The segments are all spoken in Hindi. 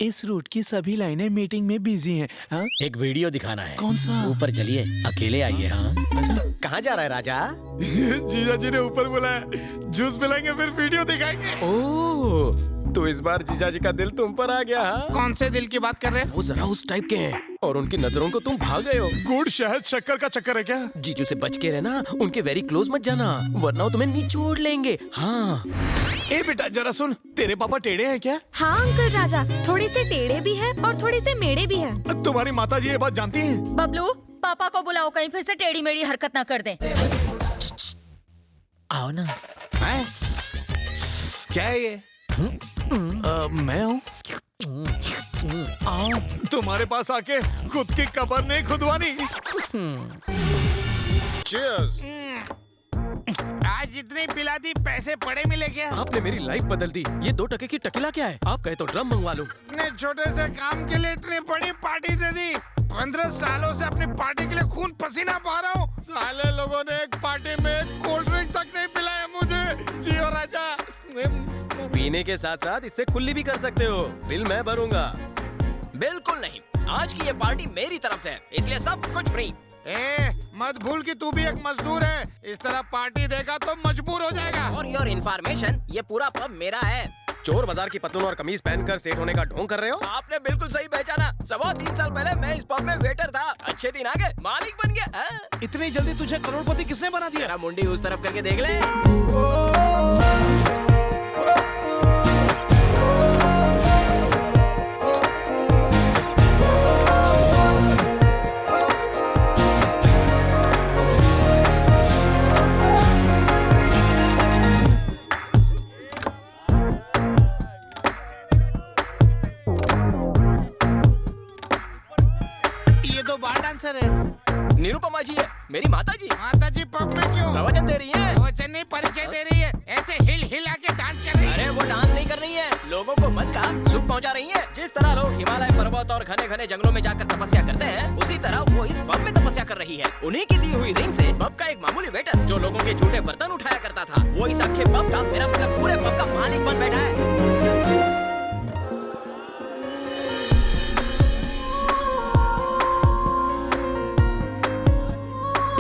इस रूट की सभी लाइनें मीटिंग में बिजी हैं। हाँ? एक वीडियो दिखाना है। कौन सा? ऊपर चलिए, अकेले आइए। हाँ कहाँ जा रहा है राजा? जीजा जी ने ऊपर बुलाया, जूस पिलाएंगे फिर वीडियो दिखाएंगे। ओह, तो इस बार जीजा जी का दिल तुम पर आ गया। हाँ? कौन से दिल की बात कर रहे हैं? वो जरा उस टाइप के हैं और उनकी नजरों को तुम भाग गए हो। गुड़ शहद शक्कर का चक्कर है क्या? जीजू से बच के रहना, उनके वेरी क्लोज मत जाना, वरना वो तुम्हें निचोड़ लेंगे। हाँ ए बेटा जरा सुन, तेरे पापा टेढ़े हैं क्या? हाँ अंकल राजा, थोड़े से टेढ़े भी हैं और थोड़े से मेढ़े भी हैं। तुम्हारी माता जी ये बात जानती हैं? बबलू, पापा को बुलाओ, कहीं फिर से टेढ़ी मेढ़ी हरकत ना कर दें। आओ ना। हैं? क्या है ये? मैं हूँ। तुम्हारे पास आके खुद की कब्र नहीं खुदवानी। Cheers! आज जितनी पिला दी पैसे पड़े मिले क्या? आपने मेरी लाइफ बदल दी। ये 2 टके की टकीला क्या है? आप कहे तो ड्रम मंगवा लूं। इतने छोटे से काम के लिए इतनी बड़ी पार्टी दे दी। 15 सालों से अपनी पार्टी के लिए खून पसीना बहा रहा हूँ। साले लोगों ने एक पार्टी में एक कोल्ड ड्रिंक तक नहीं पिलाया मुझे। जियो राजा। पीने के साथ साथ इससे कुल्ली भी कर सकते हो। बिल मैं भरूंगा। बिल्कुल नहीं, आज की ये पार्टी मेरी तरफ से है, इसलिए सब कुछ फ्री। मत भूल कि तू भी एक मजदूर है। इस तरह पार्टी देगा तो मजबूर हो जाएगा। और योर इन्फॉर्मेशन, ये पूरा पब मेरा है। चोर बाजार की पतलून और कमीज पहनकर सेठ होने का ढोंग कर रहे हो? आपने बिल्कुल सही पहचाना। 3 साल पहले मैं इस पब में वेटर था। अच्छे दिन आ गए, मालिक बन गया। हाँ? इतनी जल्दी तुझे करोड़पति किसने बना दिया? तेरा मुंडी उस तरफ करके देख ले। ये तो बार डांसर है। निरुपमा जी है, मेरी माता जी। माता जी पब में क्यों? प्रवचन दे रही है। वचन नहीं, परिचय दे रही है। ऐसे हिल हिला के डांस कर रही है। अरे वो डांस नहीं कर रही है, लोगों को मन का सुख पहुंचा रही है। जिस तरह लोग हिमालय पर्वत और घने घने जंगलों में जाकर तपस्या करते हैं, उसी तरह वो इस पब में तपस्या कर रही है। उन्हीं की दी हुई रिंग से पब का एक मामूली वेटर जो लोगों के झूठे बर्तन उठाया करता था, वो इस अखे पब का, मेरा मतलब पूरे पब का मालिक बन बैठा है।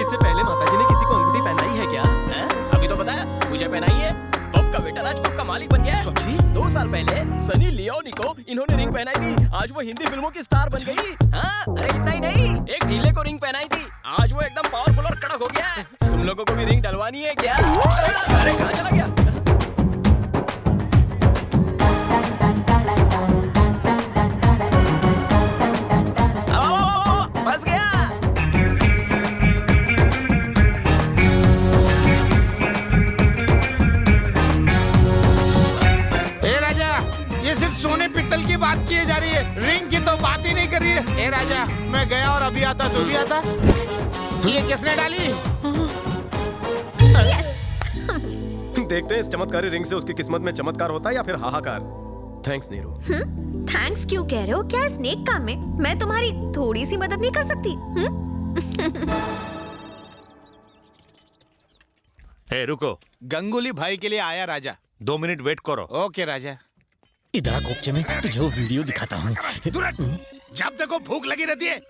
इससे पहले माताजी ने किसी को अंगूठी पहनाई है क्या? हैं? अभी तो बताया, मुझे पहनाई है। पब का वेटर आज पब का मालिक बन गया है। सच्ची? 2 साल पहले सनी लियोनी को इन्होंने रिंग पहनाई थी, आज वो हिंदी फिल्मों की स्टार बन गई। हाँ? अरे इतना ही नहीं, एक ढीले को रिंग पहनाई थी, आज वो एकदम पावरफुल और कड़क हो गया है। तुम लोगों को भी रिंग डलवानी है क्या? अरे कहाँ चला गया? फंस गया। ये सिर्फ सोने पित्तल की बात की जा रही है, रिंग की तो बात ही नहीं कर रही है। ए राजा, मैं गया और अभी आता तो भी आता। ये किसने डाली? देखते हैं इस चमत्कारी रिंग से उसकी किस्मत में चमत्कार होता है या फिर हाहाकार। थैंक्स नीरू। थैंक्स क्यों कह रहे हो? क्या स्नेक काम में मैं तुम्हारी थोड़ी सी मदद नहीं कर सकती? ए रुको, गंगुली भाई के लिए आया राजा। 2 मिनट वेट करो। ओके राजा। इधर आ कोपचे में, तुझे वो वीडियो दिखाता हूँ। जब देखो भूख लगी रहती है।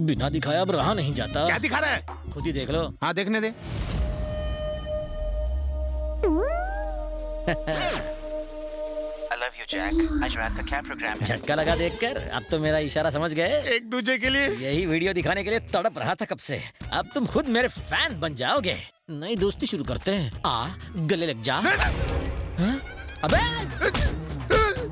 बिना दिखाया अब रहा नहीं जाता। क्या दिखा रहा है? खुद ही देख लो। हाँ देखने दे। झटका लगा देखकर, अब तो मेरा इशारा समझ गए। एक दूसरे के लिए यही वीडियो दिखाने के लिए तड़प रहा था कब से। अब तुम खुद मेरे फैन बन जाओगे। नई दोस्ती शुरू करते हैं। आ गले लग जा। हाँ? अबे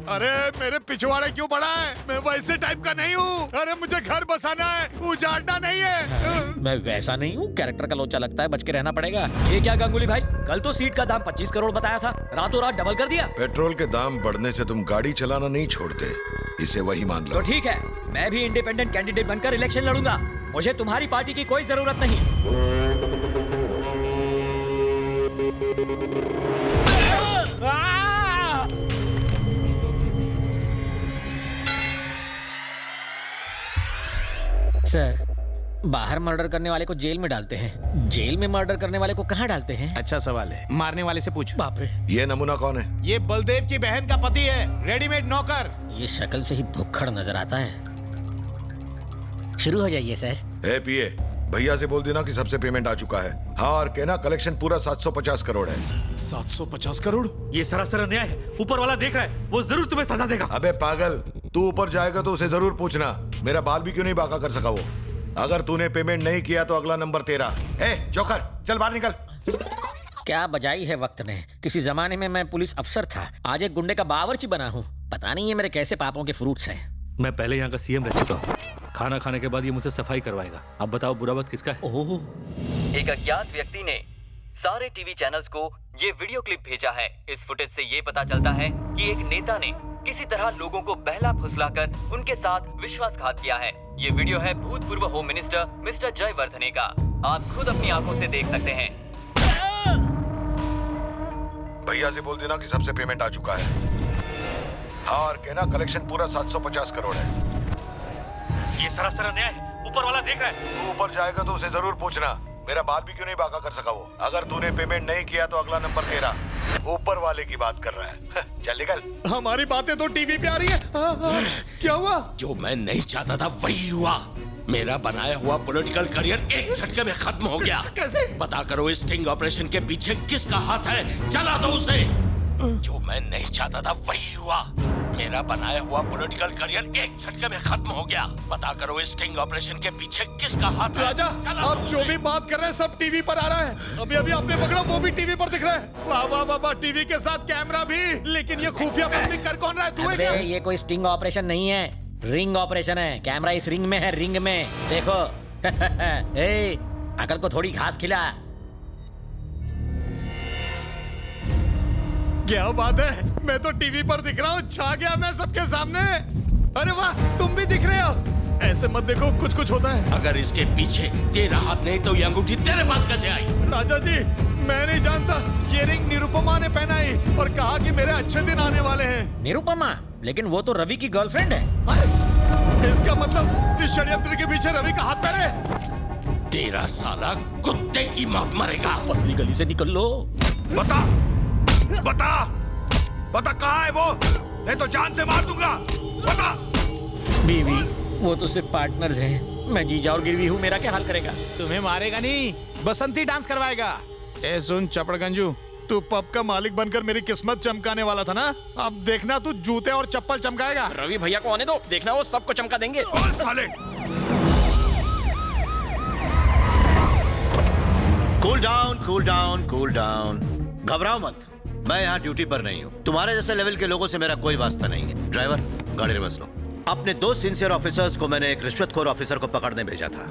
अरे मेरे पिछवाड़े क्यों पड़ा है? मैं वैसे टाइप का नहीं हूँ। अरे मुझे घर बसाना है, उजाड़ना नहीं है। मैं वैसा नहीं हूँ, कैरेक्टर का लोचा लगता है, बच के रहना पड़ेगा। ये क्या गंगुली भाई, कल तो सीट का दाम 25 करोड़ बताया था, रातों रात डबल कर दिया। पेट्रोल के दाम बढ़ने से तुम गाड़ी चलाना नहीं छोड़ते, इसे वही मान लो। तो ठीक है, मैं भी इंडिपेंडेंट कैंडिडेट बनकर इलेक्शन लड़ूंगा। मुझे तुम्हारी पार्टी की कोई जरूरत नहीं। सर, बाहर मर्डर करने वाले को जेल में डालते हैं, जेल में मर्डर करने वाले को कहाँ डालते हैं? अच्छा सवाल है, मारने वाले से पूछ। बाप रे। ये नमूना कौन है? ये बलदेव की बहन का पति है, रेडीमेड नौकर। ये शक्ल से ही भुक्खड़ नजर आता है। शुरू हो जाइए सर। ए पीए, भैया से बोल देना कि सबसे पेमेंट आ चुका है। हाँ, और कहना कलेक्शन पूरा 750 करोड़ है। 750 करोड़? ये सरासर अन्याय है। ऊपर वाला देख रहा है, वो जरूर तुम्हें सजा देगा। अबे पागल, तू ऊपर जाएगा तो उसे जरूर पूछना मेरा बाल भी क्यों नहीं बाका कर सका वो। अगर तूने पेमेंट नहीं किया तो अगला नंबर तेरा। ए जोकर, चल बाहर निकल। क्या बजाई है वक्त ने। किसी जमाने में मैं पुलिस अफसर था, आज एक गुंडे का बावर्ची बना हूँ। पता नहीं ये मेरे कैसे पापों के फ्रूट्स हैं। मैं पहले यहाँ का सीएम रह चुका हूँ। खाना खाने के बाद ये मुझसे सफाई करवाएगा। अब बताओ बुरा वक्त किसका है? ओह, एक अज्ञात व्यक्ति ने सारे टीवी चैनल्स को ये वीडियो क्लिप भेजा है। इस फुटेज से ये पता चलता है कि एक नेता ने किसी तरह लोगों को बहला फुसलाकर उनके साथ विश्वासघात किया है। ये वीडियो है भूतपूर्व होम मिनिस्टर मिस्टर जयवर्धने का। आप खुद अपनी आंखों से देख सकते हैं। भैया से बोल देना कि सबसे पेमेंट आ चुका है। हाँ, और कहना कलेक्शन पूरा 750 करोड़ है। ये सरासर अन्याय है। ऊपर वाला देख रहा है। तू ऊपर जाएगा तो उसे जरूर पूछना मेरा बाल भी क्यों नहीं बाका कर सका वो। अगर तूने पेमेंट नहीं किया तो अगला नंबर तेरा। ऊपर वाले की बात कर रहा है। चल निकल। हमारी बातें तो टीवी पे आ रही है। क्या हुआ? जो मैं नहीं चाहता था वही हुआ। मेरा बनाया हुआ पॉलिटिकल करियर एक झटके में खत्म हो गया। कैसे? पता करो इस स्टिंग ऑपरेशन के पीछे किसका हाथ है, जला दो उसे। जो मैं नहीं चाहता था वही हुआ। मेरा बनाया हुआ पॉलिटिकल करियर एक झटके में खत्म हो गया। पता करो इस स्टिंग ऑपरेशन के पीछे किसका हाथ है। राजा, आप जो भी बात कर रहे हैं सब टीवी पर आ रहा है। अभी अभी आपने पकड़ा वो भी टीवी पर दिख रहा है। वाह वाह वाह वाह, टीवी के साथ कैमरा भी। लेकिन ये खुफिया बंदी कर कौन रहा है? तू है क्या? ये कोई स्टिंग ऑपरेशन नहीं है, रिंग ऑपरेशन है। कैमरा इस रिंग में है, रिंग में देखो। ए, अकल को थोड़ी घास खिला। क्या बात है, मैं तो टीवी पर दिख रहा हूँ। छा गया मैं सबके सामने। अरे वाह, तुम भी दिख रहे हो। ऐसे मत देखो, कुछ कुछ होता है। अगर इसके पीछे तेरा हाथ नहीं तो ये अंगूठी तेरे पास कैसे आई? राजा जी, मैं नहीं जानता। ये रिंग निरुपमा ने पहनाई और कहा कि मेरे अच्छे दिन आने वाले हैं। निरुपमा? लेकिन वो तो रवि की गर्लफ्रेंड है। इसका मतलब इस षड्यंत्र के पीछे रवि का हाथ पैर है। तेरा साला कुत्ते की मौत मरेगा। पतली गली से निकल लो। बता बता बता, कहाँ है वो? नहीं तो जान से मार दूंगा। बता। बीवी, वो तो सिर्फ पार्टनर्स हैं। मैं जीजा और गिरवी हूँ, मेरा क्या हाल करेगा? तुम्हें मारेगा नहीं, बसंती डांस करवाएगा। ए सुन चपड़गंजू, तू पब का मालिक बनकर मेरी किस्मत चमकाने वाला था ना। अब देखना तू जूते और चप्पल चमकाएगा। रवि भैया को आने दो, देखना वो सबको चमका देंगे। बोल साले। Cool down, cool down, cool down. घबराओ मत, मैं यहाँ ड्यूटी पर नहीं हूँ। तुम्हारे जैसे लेवल के लोगों से मेरा कोई वास्ता नहीं है। ड्राइवर, गाड़ी रिवर्स लो। अपने 2 सिंसियर ऑफिसर्स को मैंने एक रिश्वतखोर ऑफिसर को पकड़ने भेजा था,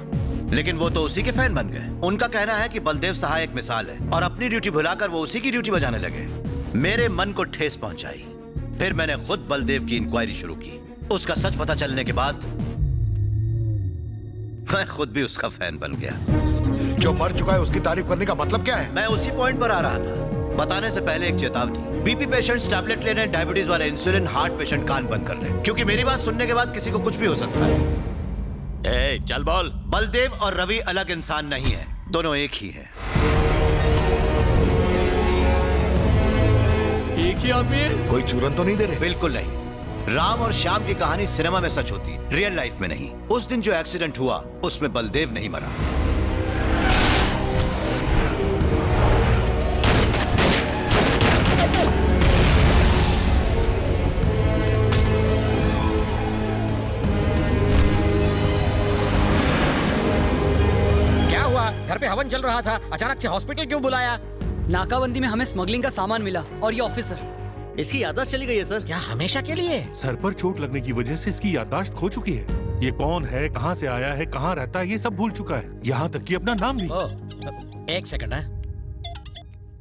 लेकिन वो तो उसी के फैन बन गए। उनका कहना है कि बलदेव सहाय एक मिसाल है और अपनी ड्यूटी भुलाकर वो उसी की ड्यूटी बजाने लगे। मेरे मन को ठेस पहुंचाई। फिर मैंने खुद बलदेव की इंक्वायरी शुरू की। उसका सच पता चलने के बाद मैं खुद भी उसका फैन बन गया। जो मर चुका है उसकी तारीफ करने का मतलब क्या है? मैं उसी पॉइंट पर आ रहा था। बताने से पहले एक चेतावनी। बीपी पेशेंट्स टैबलेट ले लें, डायबिटीज वाले इंसुलिन, हार्ट पेशेंट कान बंद कर लें, क्योंकि मेरी बात सुनने के बाद किसी को कुछ भी हो सकता है। ए, चल बोल। बलदेव और रवि अलग इंसान नहीं है, दोनों एक ही हैं। एक ही आदमी है? कोई चूरन तो नहीं दे रहे? बिल्कुल नहीं। राम और श्याम की कहानी सिनेमा में सच होती, रियल लाइफ में नहीं। उस दिन जो एक्सीडेंट हुआ उसमें बलदेव नहीं मरा। घर पे हवन चल रहा था, अचानक से हॉस्पिटल क्यों बुलाया? नाकाबंदी में हमें स्मगलिंग का सामान मिला और ये ऑफिसर, इसकी याददाश्त चली गई है सर। क्या हमेशा के लिए? सर पर चोट लगने की वजह से इसकी याददाश्त खो चुकी है। ये कौन है, कहाँ से आया है, कहाँ रहता है, ये सब भूल चुका है, यहाँ तक कि अपना नाम भी। एक सेकंड है,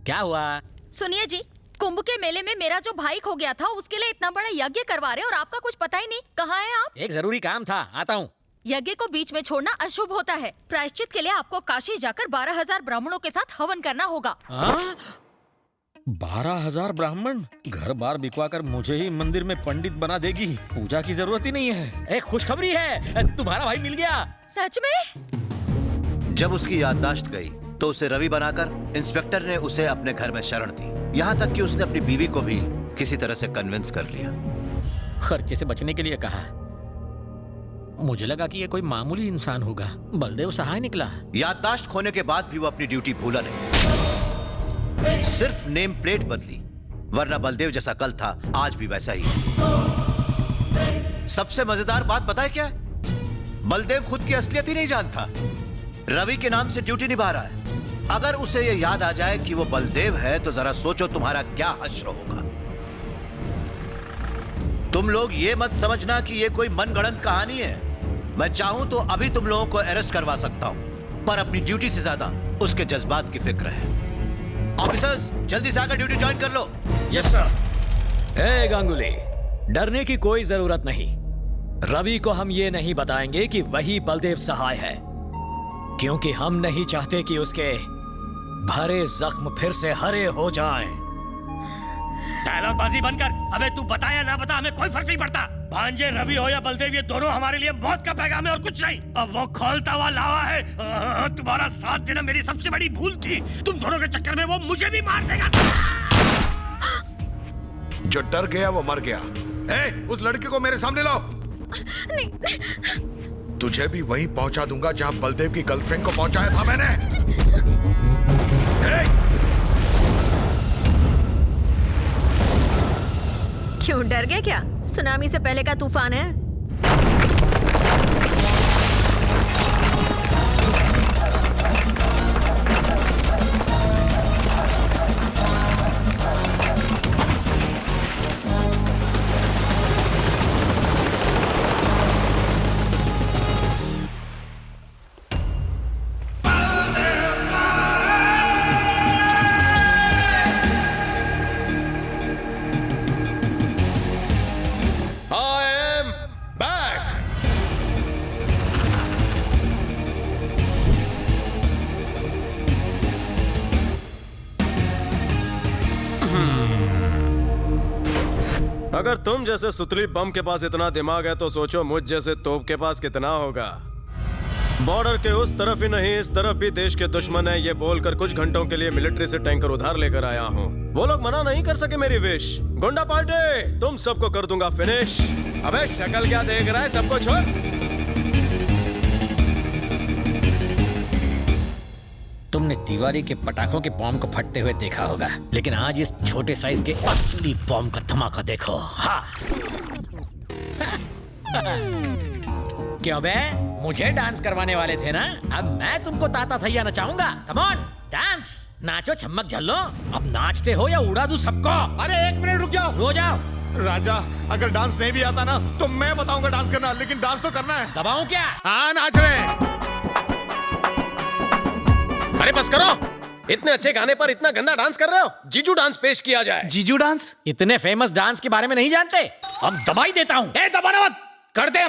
क्या हुआ? सुनिए जी, कुंभ के मेले में मेरा जो भाई खो गया था उसके लिए इतना बड़ा यज्ञ करवा रहे और आपका कुछ पता ही नहीं। कहाँ हैं आप? एक जरूरी काम था, आता हूँ। यज्ञ को बीच में छोड़ना अशुभ होता है। प्रायश्चित के लिए आपको काशी जाकर 12,000 ब्राह्मणों के साथ हवन करना होगा। 12,000 ब्राह्मण? घर बार बिकवा कर मुझे ही मंदिर में पंडित बना देगी, पूजा की जरूरत ही नहीं है। एक खुशखबरी है, तुम्हारा भाई मिल गया। सच में? जब उसकी याददाश्त गई तो उसे रवि बनाकर इंस्पेक्टर ने उसे अपने घर में शरण दी। यहाँ तक कि उसने अपनी बीवी को भी किसी तरह से कन्विंस कर लिया। खर्चे से बचने के लिए कहा। मुझे लगा कि ये कोई मामूली इंसान होगा, बलदेव सहाय निकला। याददाश्त खोने के बाद भी वो अपनी ड्यूटी भूला नहीं, सिर्फ नेम प्लेट बदली, वरना बलदेव जैसा कल था आज भी वैसा ही है। सबसे मजेदार बात पता है क्या है? बलदेव खुद की असलियत ही नहीं जानता, रवि के नाम से ड्यूटी निभा रहा है। अगर उसे यह याद आ जाए कि वो बलदेव है तो जरा सोचो तुम्हारा क्या हश्र होगा। तुम लोग ये मत समझना कि ये कोई मनगढ़ंत कहानी है। मैं चाहूं तो अभी तुम लोगों को अरेस्ट करवा सकता हूं, पर अपनी ड्यूटी से ज्यादा उसके जज्बात की फिक्र है। ऑफिसर्स जल्दी से आकर ड्यूटी ज्वाइन कर लो। Yes sir. ए गांगुली, डरने की कोई जरूरत नहीं। रवि को हम ये नहीं बताएंगे कि वही बलदेव सहाय है, क्योंकि हम नहीं चाहते कि उसके भरे जख्म फिर से हरे हो जाएं। डायलॉगबाजी बंद कर। अबे तू बता या ना बता, हमें कोई फर्क नहीं पड़ता। भांजे रवि हो या बलदेव, ये दोनों हमारे लिए मौत का पैगाम है और कुछ नहीं। अब वो खोलता हुआ लावा है। तुम्हारा साथ देना मेरी सबसे बड़ी भूल थी। तुम दोनों के चक्कर में वो मुझे भी मार देगा। जो डर गया वो मर गया। उस लड़के को मेरे सामने लाओ। नहीं। तुझे भी वहीं पहुंचा दूंगा जहां बलदेव की गर्लफ्रेंड को पहुंचाया था मैंने। क्यों डर गए क्या? सुनामी से पहले का तूफान है। अगर तुम जैसे सुतली बम के पास इतना दिमाग है तो सोचो मुझ जैसे तोप के पास कितना होगा। बॉर्डर के उस तरफ ही नहीं इस तरफ भी देश के दुश्मन है, ये बोलकर कुछ घंटों के लिए मिलिट्री से टैंकर उधार लेकर आया हूँ। वो लोग मना नहीं कर सके मेरी विश। गुंडा पार्टी, तुम सबको कर दूंगा फिनिश। अबे शक्ल क्या देख रहा है, सबको छोड़। तुमने दिवाली के पटाखों के बॉम्ब को फटते हुए देखा होगा, लेकिन आज इस छोटे साइज के असली बॉम्ब का धमाका देखो। हाँ। क्यों बे, मुझे डांस करवाने वाले थे ना? अब मैं तुमको ताता थैया नचाऊंगा। कम ऑन डांस, नाचो, छमक झल्लो। अब नाचते हो या उड़ा दूं सबको? अरे एक मिनट रुक जाओ। रो जाओ। राजा, अगर डांस नहीं भी आता ना तो मैं बताऊंगा डांस करना, लेकिन डांस तो करना है। दबाऊं क्या? हाँ, नाच रहे। अरे बस करो, इतने अच्छे गाने पर इतना गंदा डांस कर रहे हो। जीजू डांस पेश किया जाए। जीजू डांस? इतने फेमस डांस के बारे में नहीं जानते? अब दबाई देता हूँ। दबाना मत, करते हम।